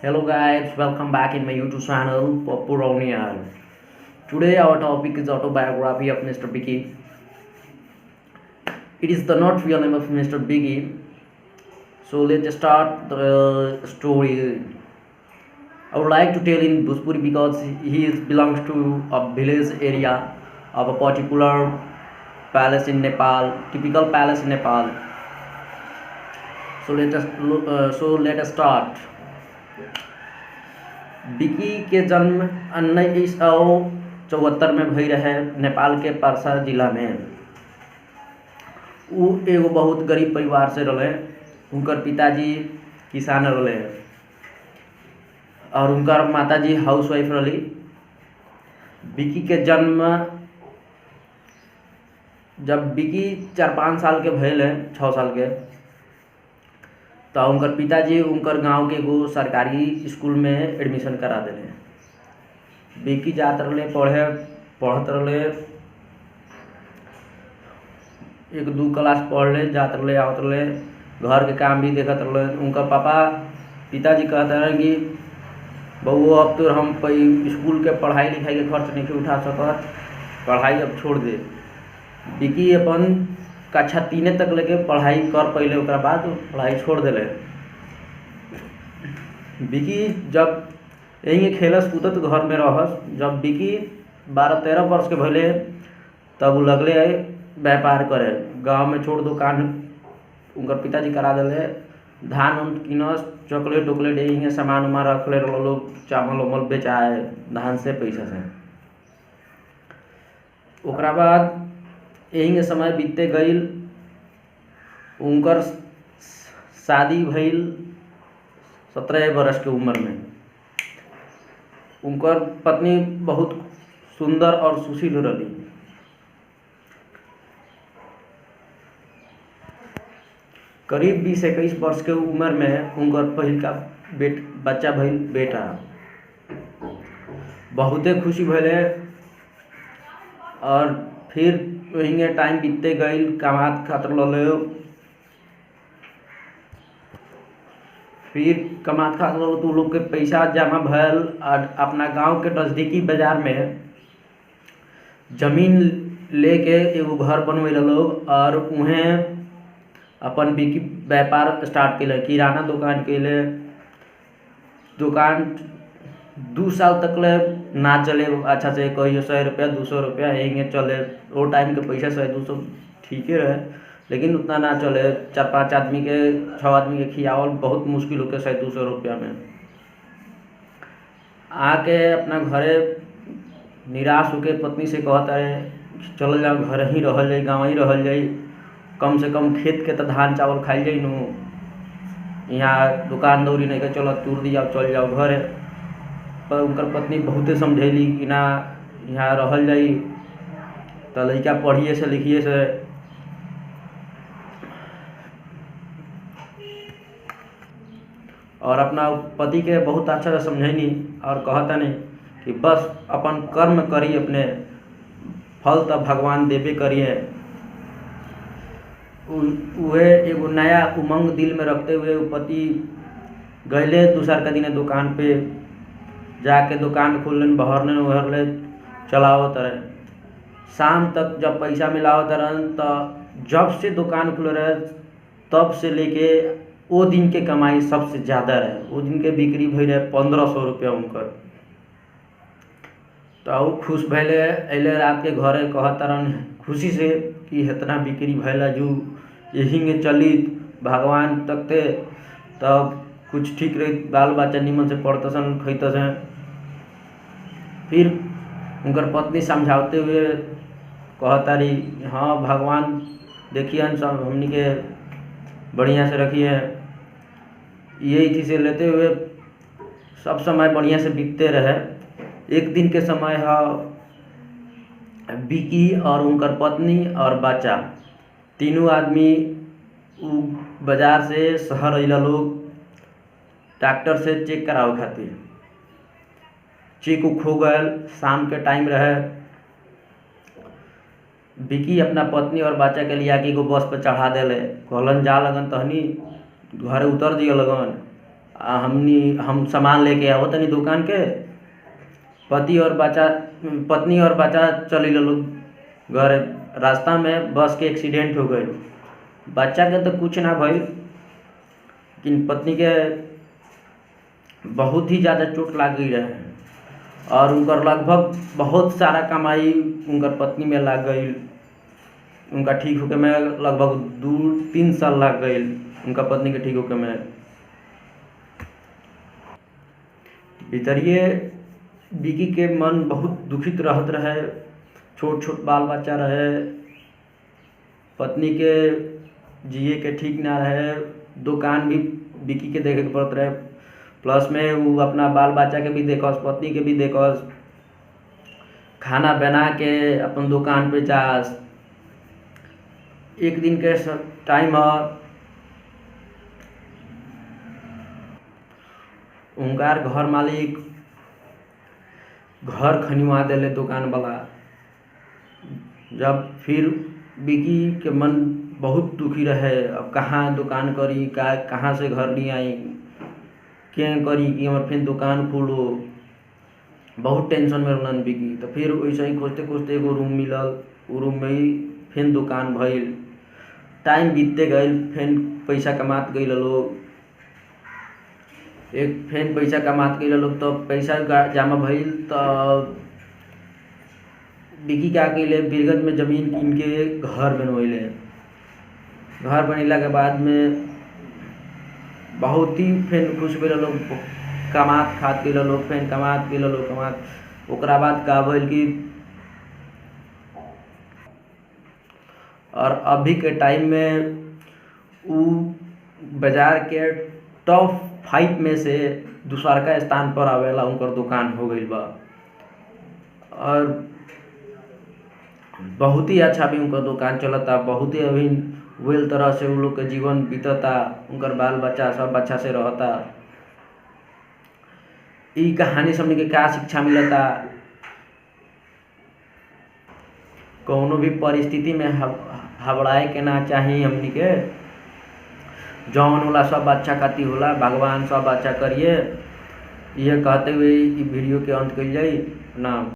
Hello guys, welcome back in my YouTube channel Popuronian. Today our topic is autobiography of Mr. Biggie. It is the not real name of Mr. Biggie. So let's start the story. I would like to tell in Bhojpuri because belongs to a village area of a particular palace in Nepal, typical palace in Nepal. So let us start. बिकी के जन्म 1974 में भई रहे नेपाल के पर्सा जिला में। उ एगो बहुत गरीब परिवार से रहे। उनकर पिताजी किसान रहे और उनकर माताजी हाउसवाइफ रही। बिकी के जन्म जब बिकी 4-5 साल के भइले 6 साल के, तो उनकर पिताजी उनकर गांव के एगो सरकारी स्कूल में एडमिशन करा देले। बिकी जात रहे पढ़त रहे, 1-2 क्लास पढ़ ले, जात रहे आवत रहे, घर के काम भी देखत रहे। उनका पिताजी कहते रहे कि बउआ अब तो हम स्कूल के पढ़ाई लिखाई के खर्च नहीं उठा सकत, पढ़ाई अब छोड़ दे। बिकी अपन कक्षा 3 तक लेके पढ़ाई कर पहले, ओकरा बाद पढ़ाई छोड़ दिले। बिकी जब यही खेलस कूदत घर में रहस। जब बिकी 12-13 वर्ष के भले तब वो लगले व्यापार करे। गांव में छोड़ दुकान उनकर पिताजी करा दिले। धान उन किनस, चॉकलेट उकलेट यही सामान उमान रखले लोग, चावल उमल बेचाए धान से पैसा से। ओकरा बाद यही समय बीतते गईल। उनकर शादी भइल 17 वर्ष के उम्र में। उनकर पत्नी बहुत सुंदर और सुशील रही। करीब 20-21 वर्ष के उम्र में उनकर पहिल का बच्चा भइल, बेटा। बहुते खुशी भइले और फिर वही टाइम बीतते गई। कमात खातर लले, फिर कमात खातर तो लोग के पैसा जमा भल और अपना गांव के नज़दीकी बाजार में जमीन लेके एगो घर बनवे लोग और उन्हें अपन बिकी व्यापार स्टार्ट के लिए किराना दुकान के लिए। दुकान 2 साल तक ले ना चले अच्छा से, कहियो 100 रुपया 200 रुपया यही चले। वो टाइम के पैसा 100-200 ठीक ही रहे, लेकिन उतना ना चले। 4-5 आदमी के 6 आदमी के खियावल बहुत मुश्किल होके 100-200 रुपया में। आके अपना घरे निराश होके पत्नी से कहता है चल जाओ, घर ही रहल जाई, गाँव ही रहल जाई, कम से कम खेत के तो धान चावल खाई जाई नु। यहाँ दुकान दौरी नहीं के चलो तूर दिया चल जाओ घर। पर उनकर पत्नी बहुते समझेली कि ना यहाँ रहल जाई, तो लड़का पढ़िए से लिखिए से। और अपना पति के बहुत अच्छा से समझैनी और कहता नहीं कि बस अपन कर्म करी, अपने फल तब भगवान देवे करिए। वह एगो नया उमंग दिल में रखते हुए पति गए दूसर का दिन दुकान पे जाके दुकान खोलन, बहरने उहरले चलावत रहे। शाम तक जब पैसा मिलावत रहे, तो जब से दुकान खुल रहे तब से लेके वो दिन के कमाई सबसे ज़्यादा रहे। वो दिन के बिक्री भई रहे 1500 रुपया उनकर। तो वो खुश भैले, अले रात के घरे कहता रहन खुशी से कि इतना बिक्री भैला जो यही चली भगवान तक थे तब कुछ ठीक रही, बाल बच्चा निमन से पढ़तसन खैतसन। फिर उनकर पत्नी समझाते हुए कहता रही हाँ भगवान देखिए सब हमनी के बढ़िया से रखिए। यही थी से लेते हुए सब समय बढ़िया से बीतते रहे। एक दिन के समय बिकी और उनकर पत्नी और बच्चा तीनों आदमी बाजार से शहर अइला लोग डॉक्टर से चेक करावे खातिर। चेक खो गए, शाम के टाइम रहे। बिकी अपना पत्नी और बच्चा के लिए आके एगो बस पर चढ़ा दिले। कहलन जा लगन तहनी घरे उतर दिए लगन हम सामान लेके आवत तनी दुकान के, पत्नी और बच्चा चली लोग घर। रास्ता में बस के एक्सीडेंट हो गई। बच्चा के तो कुछ ना भइल, लेकिन पत्नी के बहुत ही ज़्यादा चोट लाग गई रहे और उनकर लगभग बहुत सारा कमाई उनकर पत्नी में लाग गई। उनका ठीक होके में लगभग 2-3 साल लग गई उनका पत्नी के ठीक होके में। भीतरिए विकी के मन बहुत दुखित रहत रहे। छोट छोट बाल बच्चा रहे, पत्नी के जिए के ठीक ना रहे, दुकान भी विकी के देखे के पड़त रहे, प्लस में वो अपना बाल बच्चा के भी देखस, पत्नी के भी देखस, खाना बना के अपन दुकान पे जास। एक दिन के टाइम है, उनकार घर मालिक घर खनिवा देले दुकान वाला। जब फिर विकी के मन बहुत दुखी रहे, अब कहाँ दुकान करी, कहाँ से घर नहीं आई, क्या करी कि हमारे फिर दुकान खोलो। बहुत टेंशन में रहलन विकी। तो फिर वैसे ही खोजते खोजते एगो रूम मिलल, वो रूम में ही फिर दुकान भइल। टाइम बीतते गए, फिर पैसा कमात गई लोग, फिर पैसा कमात गई लोग। तो पैसा जमा भइल तो विकी क्या कैले, बिरगत में जमीन कीन के घर बनवैले। घर बनेला के बाद में बहुत ही फिर खुश भेल लोग, कमात खात गए लोग, फिर कमात गए लोग, कमात। ओकरा बाद का भइल कि और अभी के टाइम में उ बाजार के टॉप 5 में से दूसरका स्थान पर आवेला, उनकर दुकान हो गई बा। और बहुत ही अच्छा भी उनका दुकान चलता, बहुत ही अभी वेल तरह से उन लोग के जीवन बीतता, उनकर बाल बच्चा सब अच्छा से रहता। ई कहानी से हमने के क्या शिक्षा मिलता, कौनो भी परिस्थिति में हबड़ाए के ना चाहिए। हमनी के जौन होला सब अच्छा खातिर होला, भगवान सब अच्छा करिए। यह कहते हुए वीडियो के अंत कइल जाई। प्रणाम।